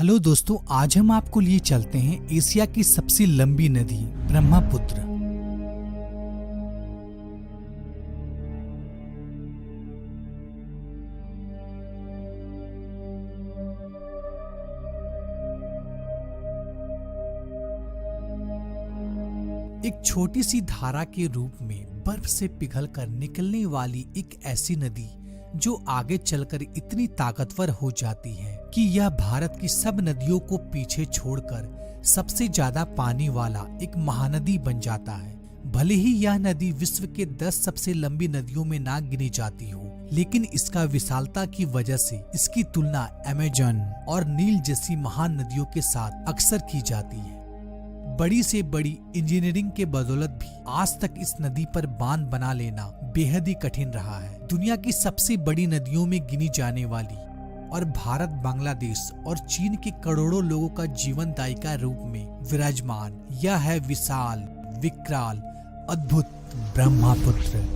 Hello दोस्तों, आज हम आपको लिए चलते हैं एशिया की सबसे लंबी नदी ब्रह्मपुत्र। एक छोटी सी धारा के रूप में बर्फ से पिघलकर निकलने वाली एक ऐसी नदी जो आगे चलकर इतनी ताकतवर हो जाती है कि यह भारत की सब नदियों को पीछे छोड़कर सबसे ज्यादा पानी वाला एक महानदी बन जाता है। भले ही यह नदी विश्व के 10 सबसे लंबी नदियों में ना गिनी जाती हो, लेकिन इसका विशालता की वजह से इसकी तुलना अमेज़न और नील जैसी महान नदियों के साथ अक्सर की जाती है। बड़ी से बड़ी इंजीनियरिंग के बदौलत भी आज तक इस नदी पर बांध बना लेना बेहद ही कठिन रहा है। दुनिया की सबसे बड़ी नदियों में गिनी जाने वाली और भारत, बांग्लादेश और चीन के करोड़ों लोगों का जीवन दायिका रूप में विराजमान यह है विशाल, विकराल, अद्भुत ब्रह्मपुत्र।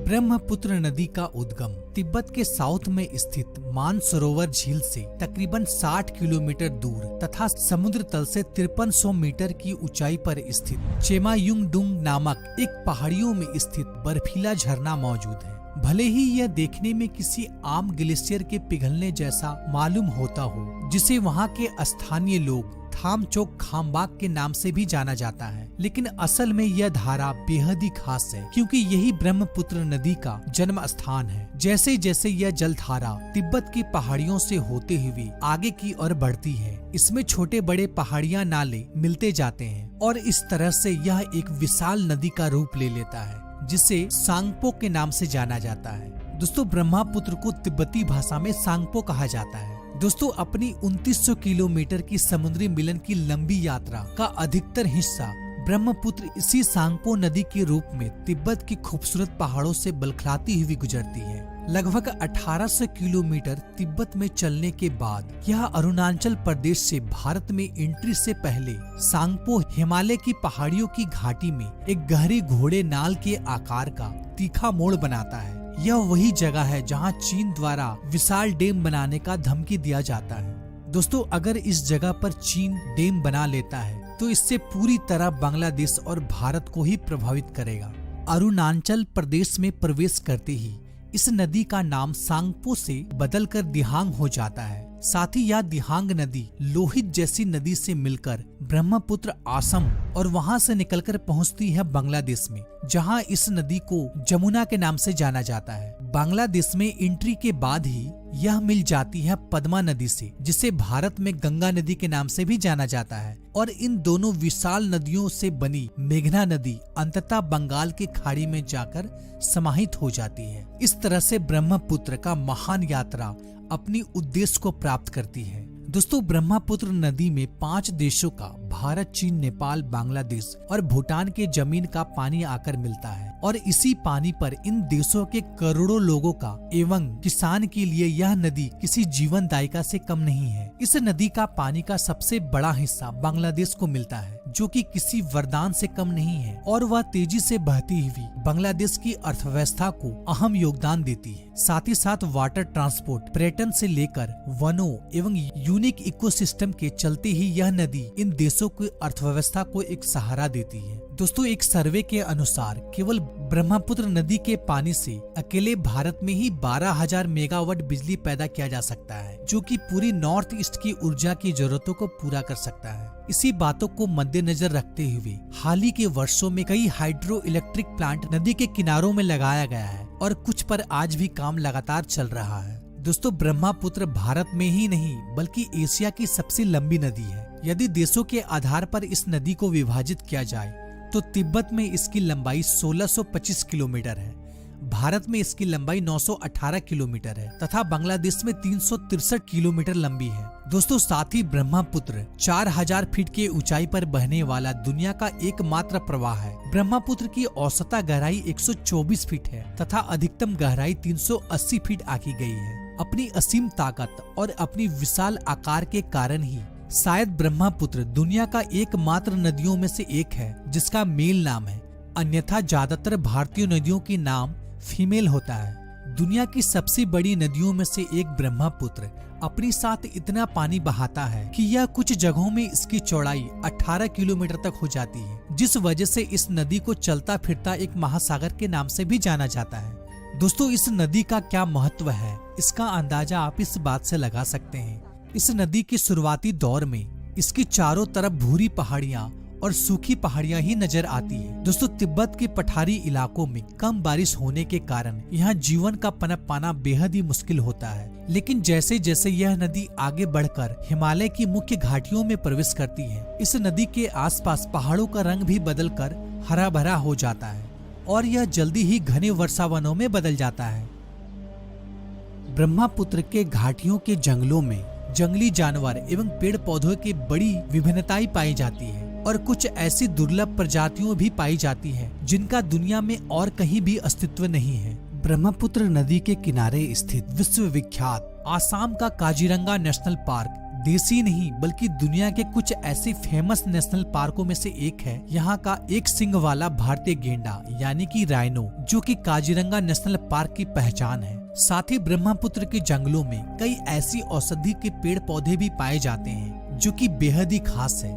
ब्रह्मपुत्र नदी का उद्गम तिब्बत के साउथ में स्थित मानसरोवर झील से तकरीबन 60 किलोमीटर दूर तथा समुद्र तल से 5300 मीटर की ऊंचाई पर स्थित चेमायुंगडुंग नामक एक पहाड़ियों में स्थित बर्फीला झरना मौजूद है। भले ही यह देखने में किसी आम ग्लेशियर के पिघलने जैसा मालूम होता हो, जिसे वहाँ के स्थानीय लोग थामचोक खामबाग के नाम से भी जाना जाता है, लेकिन असल में यह धारा बेहद ही खास है क्योंकि यही ब्रह्मपुत्र नदी का जन्म स्थान है। जैसे जैसे यह जलधारा तिब्बत की पहाड़ियों से होते हुए आगे की ओर बढ़ती है, इसमें छोटे बड़े पहाड़ियां नाले मिलते जाते हैं और इस तरह से यह एक विशाल नदी का रूप ले लेता है जिसे सांगपो के नाम से जाना जाता है। दोस्तों, ब्रह्मपुत्र को तिब्बती भाषा में सांगपो कहा जाता है। दोस्तों, अपनी 2900 किलोमीटर की समुद्री मिलन की लंबी यात्रा का अधिकतर हिस्सा ब्रह्मपुत्र इसी सांगपो नदी के रूप में तिब्बत की खूबसूरत पहाड़ों से बलखलाती हुई गुजरती है। लगभग 1800 किलोमीटर तिब्बत में चलने के बाद यह अरुणाचल प्रदेश से भारत में एंट्री से पहले सांगपो हिमालय की पहाड़ियों की घाटी में एक गहरे घोड़े नाल के आकार का तीखा मोड़ बनाता है। यह वही जगह है जहां चीन द्वारा विशाल डैम बनाने का धमकी दिया जाता है। दोस्तों, अगर इस जगह पर चीन डैम बना लेता है तो इससे पूरी तरह बांग्लादेश और भारत को ही प्रभावित करेगा। अरुणाचल प्रदेश में प्रवेश करते ही इस नदी का नाम सांगपो से बदलकर दिहांग हो जाता है। साथ ही यह दिहांग नदी लोहित जैसी नदी से मिलकर ब्रह्मपुत्र असम और वहां से निकलकर पहुंचती है बांग्लादेश में, जहां इस नदी को जमुना के नाम से जाना जाता है। बांग्लादेश में एंट्री के बाद ही यह मिल जाती है पद्मा नदी से, जिसे भारत में गंगा नदी के नाम से भी जाना जाता है। और इन दोनों विशाल नदियों से बनी मेघना नदी अंततः बंगाल की खाड़ी में जाकर समाहित हो जाती है। इस तरह से ब्रह्मपुत्र का महान यात्रा अपनी उद्देश्य को प्राप्त करती है। दोस्तों, ब्रह्मपुत्र नदी में 5 देशों का भारत, चीन, नेपाल, बांग्लादेश और भूटान के जमीन का पानी आकर मिलता है और इसी पानी पर इन देशों के करोड़ों लोगों का एवं किसान के लिए यह नदी किसी जीवन दायिका से कम नहीं है। इस नदी का पानी का सबसे बड़ा हिस्सा बांग्लादेश को मिलता है, जो कि किसी वरदान से कम नहीं है और वह तेजी से बहती हुई बांग्लादेश की अर्थव्यवस्था को अहम योगदान देती है। साथ ही साथ वाटर ट्रांसपोर्ट, पर्यटन से लेकर वनों एवं यूनिक इकोसिस्टम के चलते ही यह नदी इन देशों की अर्थव्यवस्था को एक सहारा देती है। दोस्तों, एक सर्वे के अनुसार केवल ब्रह्मपुत्र नदी के पानी से अकेले भारत में ही 12,000 मेगावाट बिजली पैदा किया जा सकता है, जो कि पूरी नॉर्थ ईस्ट की ऊर्जा की जरूरतों को पूरा कर सकता है। इसी बातों को मद्देनजर रखते हुए हाल ही के वर्षों में कई हाइड्रो इलेक्ट्रिक प्लांट नदी के किनारों में लगाया गया है और कुछ पर आज भी काम लगातार चल रहा है। दोस्तों, ब्रह्मपुत्र भारत में ही नहीं बल्कि एशिया की सबसे लंबी नदी है। यदि देशों के आधार पर इस नदी को विभाजित किया जाए तो तिब्बत में इसकी लंबाई 1625 किलोमीटर है, भारत में इसकी लंबाई 918 किलोमीटर है तथा बांग्लादेश में 363 किलोमीटर लंबी है। दोस्तों, साथ ही ब्रह्मपुत्र 4000 फीट के ऊंचाई पर बहने वाला दुनिया का एकमात्र प्रवाह है। ब्रह्मपुत्र की औसत गहराई 124 फीट है तथा अधिकतम गहराई 380 फीट आकी गई है। अपनी असीम ताकत और अपनी विशाल आकार के कारण ही शायद ब्रह्मपुत्र दुनिया का एकमात्र नदियों में से एक है जिसका मेल नाम है, अन्यथा ज्यादातर भारतीय नदियों की नाम फीमेल होता है। दुनिया की सबसे बड़ी नदियों में से एक ब्रह्मपुत्र अपने साथ इतना पानी बहाता है कि यह कुछ जगहों में इसकी चौड़ाई 18 किलोमीटर तक हो जाती है, जिस वजह से इस नदी को चलता फिरता एक महासागर के नाम से भी जाना जाता है। दोस्तों, इस नदी का क्या महत्व है, इसका अंदाजा आप इस बात से लगा सकते हैं। इस नदी के शुरुआती दौर में इसकी चारों तरफ भूरी पहाड़ियां और सूखी पहाड़ियां ही नजर आती है। दोस्तों, तिब्बत के पठारी इलाकों में कम बारिश होने के कारण यहाँ जीवन का पनप पाना बेहद ही मुश्किल होता है। लेकिन जैसे जैसे यह नदी आगे बढ़कर हिमालय की मुख्य घाटियों में प्रवेश करती है, इस नदी के आसपास पहाड़ों का रंग भी बदलकर हरा भरा हो जाता है और यह जल्दी ही घने वर्षावनों में बदल जाता है। ब्रह्मपुत्र के घाटियों के जंगलों में जंगली जानवर एवं पेड़ पौधों की बड़ी विभिन्नताएं पाई जाती है और कुछ ऐसी दुर्लभ प्रजातियों भी पाई जाती हैं जिनका दुनिया में और कहीं भी अस्तित्व नहीं है। ब्रह्मपुत्र नदी के किनारे स्थित विश्व विख्यात आसाम का काजीरंगा नेशनल पार्क देशी नहीं बल्कि दुनिया के कुछ ऐसे फेमस नेशनल पार्कों में से एक है। यहाँ का एक सिंग वाला भारतीय गेंडा यानी कि राइनो, जो कि काजीरंगा नेशनल पार्क की पहचान है। साथ ही ब्रह्मपुत्र के जंगलों में कई ऐसी औषधि के पेड़ पौधे भी पाए जाते हैं जो कि बेहद ही खास है।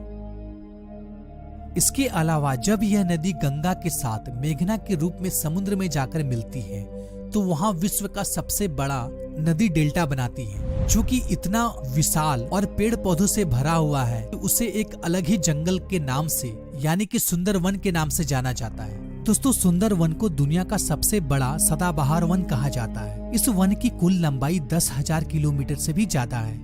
इसके अलावा जब यह नदी गंगा के साथ मेघना के रूप में समुद्र में जाकर मिलती है तो वहाँ विश्व का सबसे बड़ा नदी डेल्टा बनाती है, जो कि इतना विशाल और पेड़ पौधों से भरा हुआ है कि उसे एक अलग ही जंगल के नाम से यानी कि सुंदरवन के नाम से जाना जाता है। दोस्तों, सुंदरवन को दुनिया का सबसे बड़ा सदाबहार वन कहा जाता है। इस वन की कुल लंबाई 10,000 किलोमीटर से भी ज्यादा है।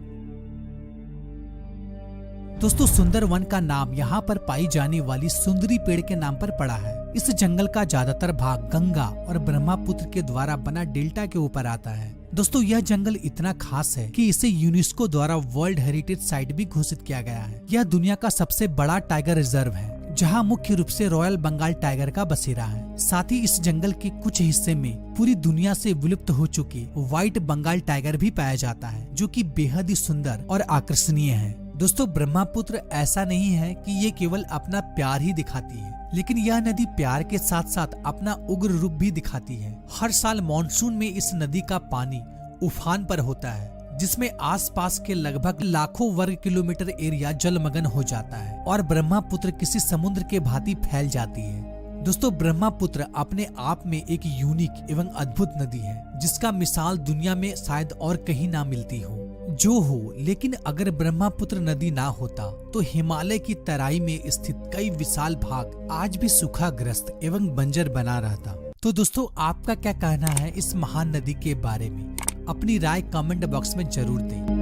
दोस्तों, सुंदरवन का नाम यहाँ पर पाई जाने वाली सुंदरी पेड़ के नाम पर पड़ा है। इस जंगल का ज्यादातर भाग गंगा और ब्रह्मपुत्र के द्वारा बना डेल्टा के ऊपर आता है। दोस्तों, यह जंगल इतना खास है कि इसे यूनेस्को द्वारा वर्ल्ड हेरिटेज साइट भी घोषित किया गया है। यह दुनिया का सबसे बड़ा टाइगर रिजर्व है, जहां मुख्य रूप से रॉयल बंगाल टाइगर का बसेरा है। साथ ही इस जंगल के कुछ हिस्से में पूरी दुनिया से विलुप्त हो चुके व्हाइट बंगाल टाइगर भी पाया जाता है, जो कि बेहद ही सुंदर और आकर्षणीय है। दोस्तों, ब्रह्मपुत्र ऐसा नहीं है कि ये केवल अपना प्यार ही दिखाती है, लेकिन यह नदी प्यार के साथ साथ अपना उग्र रूप भी दिखाती है। हर साल मॉनसून में इस नदी का पानी उफान पर होता है, जिसमें आसपास के लगभग लाखों वर्ग किलोमीटर एरिया जलमग्न हो जाता है और ब्रह्मपुत्र किसी समुद्र के भांति फैल जाती है। दोस्तों, ब्रह्मपुत्र अपने आप में एक यूनिक एवं अद्भुत नदी है, जिसका मिसाल दुनिया में शायद और कहीं ना मिलती हो। जो हो, लेकिन अगर ब्रह्मपुत्र नदी ना होता तो हिमालय की तराई में स्थित कई विशाल भाग आज भी सूखाग्रस्त एवं बंजर बना रहता। तो दोस्तों, आपका क्या कहना है इस महान नदी के बारे में? अपनी राय कमेंट बॉक्स में जरूर दें।